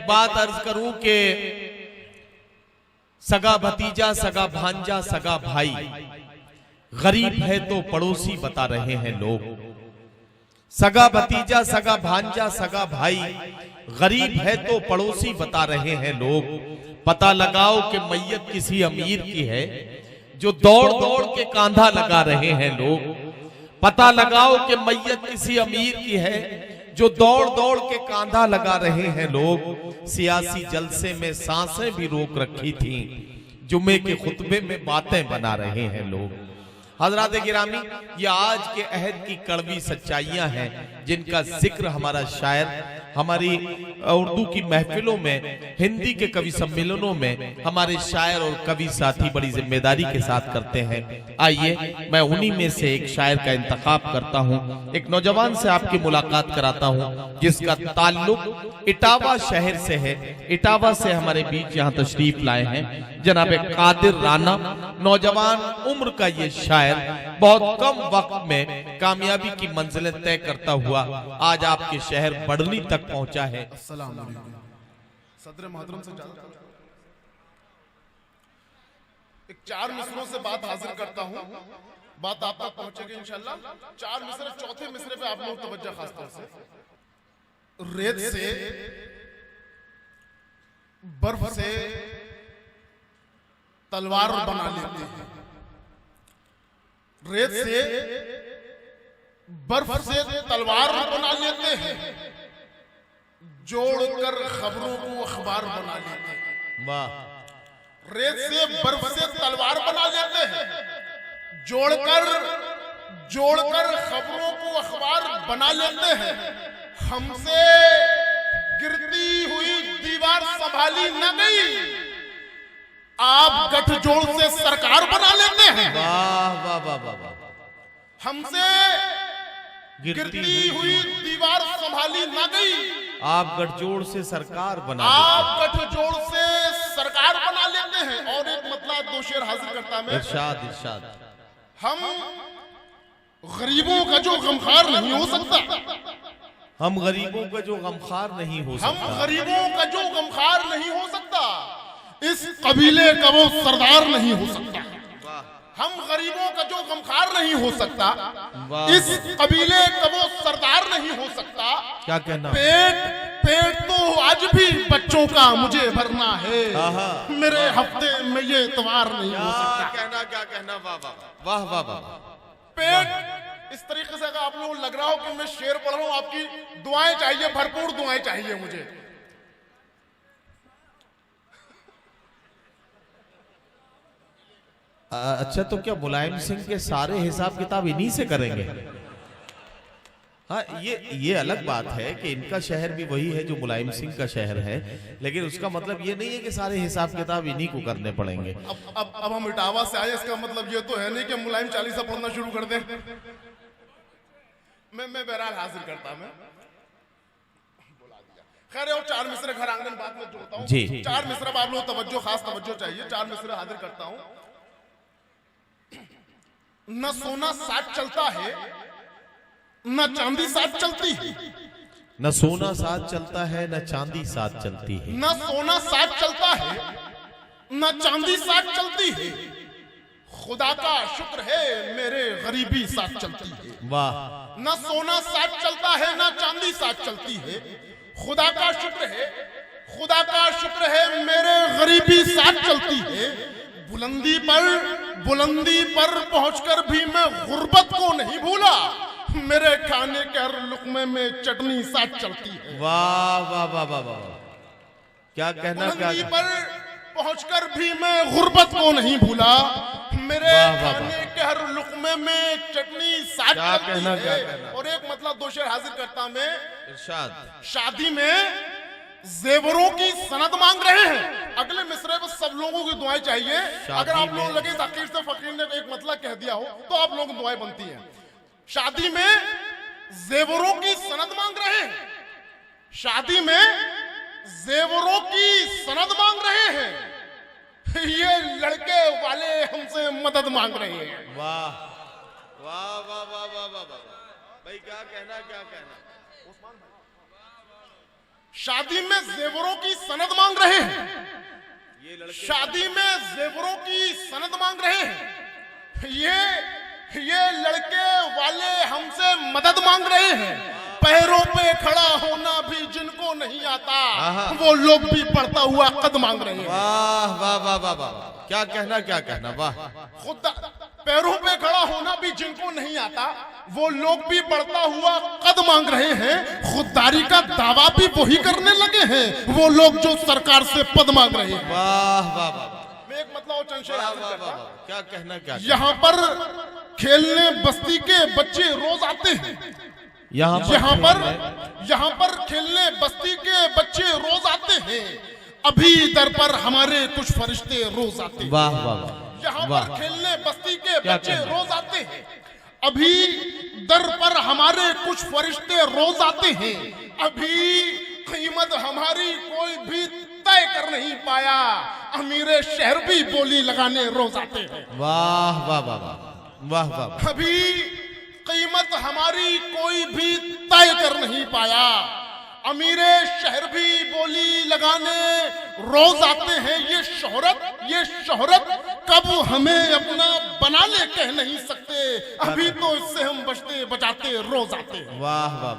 एक बात अर्ज करूं कि सगा भतीजा, सगा भांजा, सगा भाई, गरीब है तो पड़ोसी बता रहे हैं लोग। सगा भतीजा, सगा भांजा, सगा भाई, गरीब है तो पड़ोसी बता रहे हैं लोग। पता लगाओ कि मैयत किसी अमीर की है, जो दौड़ दौड़ के कांधा लगा रहे हैं लोग। पता लगाओ कि मैयत किसी अमीर की है, जो दौड़ दौड़ के कांधा लगा रहे हैं लोग। सियासी जलसे में सांसें भी रोक रखी थी, जुमे के खुतबे में बातें बना रहे हैं लोग। हजरात गिरामी, ये आज के अहद की कड़वी सच्चाइयां हैं जिनका जिक्र हमारा शायर हमारी उर्दू की महफिलों में, हिंदी के कवि सम्मेलनों में हमारे शायर और कवि साथी बड़ी जिम्मेदारी के साथ करते हैं। आइए मैं उन्हीं में से एक शायर का इंतखाब करता हूं, एक नौजवान से आपकी मुलाकात कराता हूं जिसका ताल्लुक इटावा शहर से है। इटावा से हमारे बीच यहाँ तशरीफ लाए हैं जनाब कादिर राना। नौजवान उम्र का ये शायर बहुत कम वक्त में कामयाबी की मंजिलें तय करता हुआ आज आपके शहर बढ़नी तक पहुंचा है। अस्सलाम वालेकुम। सदर मोहतरम से एक 4 मिसरों से बात हाजिर करता हूं, बात आप तक पहुंचेगी इंशाल्लाह। 4 मिसरे, चौथे मिसरे पे आप लोग तवज्जो खास तौर से। रेत से, बर्फ से तलवार बना लेते हैं। रेत से, बर्फ से तलवार बना लेते हैं, जोड़कर खबरों को अखबार बना लेते हैं। वाह। रेत से, बर्फ से तलवार बना लेते हैं, जोड़कर खबरों को अखबार बना लेते हैं। हमसे गिरती हुई दीवार संभाली न गई, आप गठजोड़ से सरकार बना लेते हैं। वाह वाह वाह वाह। हमसे गिरती हुई दीवार संभाली न गई, आप गठजोड़ से सरकार बना आप गठजोड़ से सरकार बना लेते हैं। और एक मतलब 2 शेर हाजिर करता मैं। इरशाद इरशाद। हम गरीबों का जो गमखार नहीं हो सकता, हम गरीबों का जो गमखार नहीं हो सकता, हम गरीबों का जो गमखार नहीं हो सकता, इस कबीले का वो सरदार नहीं हो सकता। हम गरीबों का जो गमखार नहीं हो सकता, इस कबीले का वो सरदार नहीं हो सकता। क्या कहना? पेट तो आज भी बच्चों का मुझे भरना है, मेरे हफ्ते में ये इतवार नहीं हो सकता। क्या कहना? वाह वाह वाह वाह वाह। पेट इस तरीके से अगर आप लोगों को लग रहा हो कि मैं शेर पढ़ रहा हूं, आपकी दुआएं चाहिए, भरपूर दुआएं चाहिए मुझे। अच्छा, तो क्या मुलायम सिंह के सारे हिसाब किताब इन्हीं से करेंगे? हाँ, ये अलग बात है कि इनका शहर भी वही है जो मुलायम सिंह का शहर है, लेकिन उसका मतलब ये नहीं है कि सारे हिसाब किताब इन्हीं को करने पड़ेंगे। अब हम इटावा से आए, इसका मतलब ये तो है नहीं कि मुलायम 40 पढ़ना शुरू कर दें। मैं बहरहाल हाजिर करता मैं खैर। और 4 मिसरे घर आंगन बात में जोड़ता हूँ जी। 4 मिसरे आप लोग तवज्जो, खास तवज्जो चाहिए। 4 मिसरे हाजिर करता हूँ। न सोना साथ चलता है, न चांदी साथ चलती है। न सोना साथ चलता है, न चांदी साथ चलती है। न सोना साथ चलता है, न चांदी साथ चलती है। खुदा का शुक्र है मेरे गरीबी साथ चलती है। वाह। न सोना साथ चलता है, न चांदी साथ चलती है। खुदा का शुक्र है, खुदा का शुक्र है मेरे गरीबी साथ चलती है। बुलंदी पर पहुंचकर भी मैं गुर्बत को नहीं भूला, मेरे खाने के हर लुक़्मे में चटनी साथ चलती है। वाह वाह वाह वाह वाह। क्या कहना? बुलंदी पर पहुंचकर भी मैं गुर्बत को नहीं भूला, मेरे खाने के हर लुक़्मे में चटनी साथ चलती है। और एक मतलब 2 शेर हाजिर करता मैं। इरशाद। शादी में जेवरों की सनद मांग रहे हैं। अगले मिसरे में सब लोगों की दुआएं चाहिए। अगर आप लोग लगे फकीर से फकीर ने एक मतलब कह दिया हो तो आप लोगों की दुआएं बनती हैं। शादी में जेवरों की सनद मांग रहे हैं, शादी में जेवरों की सनद मांग रहे हैं। ये लड़के वाले हमसे मदद मांग रहे हैं। वाह वाह वाह वाह वाह वाह। भाई क्या कहना? शादी में जेवरों की सनद मांग रहे हैं, शादी में जेवरों की सनद मांग रहे हैं। ये लड़के वाले हमसे मदद मांग रहे हैं। पैरों पे खड़ा होना भी जिनको नहीं आता, वो लोग भी पढ़ता हुआ कद मांग रहे हैं। वाह वाह वाह वाह वाह, क्या कहना, वाह। खुद पैरों पे खड़ा होना भी जिनको नहीं आता, वो लोग भी बढ़ता हुआ कद मांग रहे हैं। खुददारी का दावा भी वही करने लगे हैं, वो लोग जो सरकार से पद मांग रहे हैं। वाह वाह वाह, मैं एक मतलब और चंद शेर हासिल करता हूं। क्या कहना। यहाँ पर खेलने बस्ती के बच्चे रोज आते हैं। यहाँ पर खेलने बस्ती के बच्चे रोज आते हैं। अभी दर पर हमारे कुछ फरिश्ते रोज आते हैं। वाह वाह, यहाँ पर खेलने बस्ती के बच्चे रोज आते हैं। अभी दर पर हमारे कुछ फरिश्ते रोज आते हैं। अभी कीमत हमारी कोई भी तय कर नहीं पाया, अमीरे शहर भी बोली लगाने रोज आते हैं। वाह वाह वाह वाह वाह। अभी कीमत हमारी कोई भी तय कर नहीं पाया, अमीरे शहर भी बोली लगाने रोज आते हैं। ये शोहरत कब हमें अपना बना ले कह नहीं सकते, अभी तो इससे हम बचते बचाते रोज आते हैं। वाह वाह।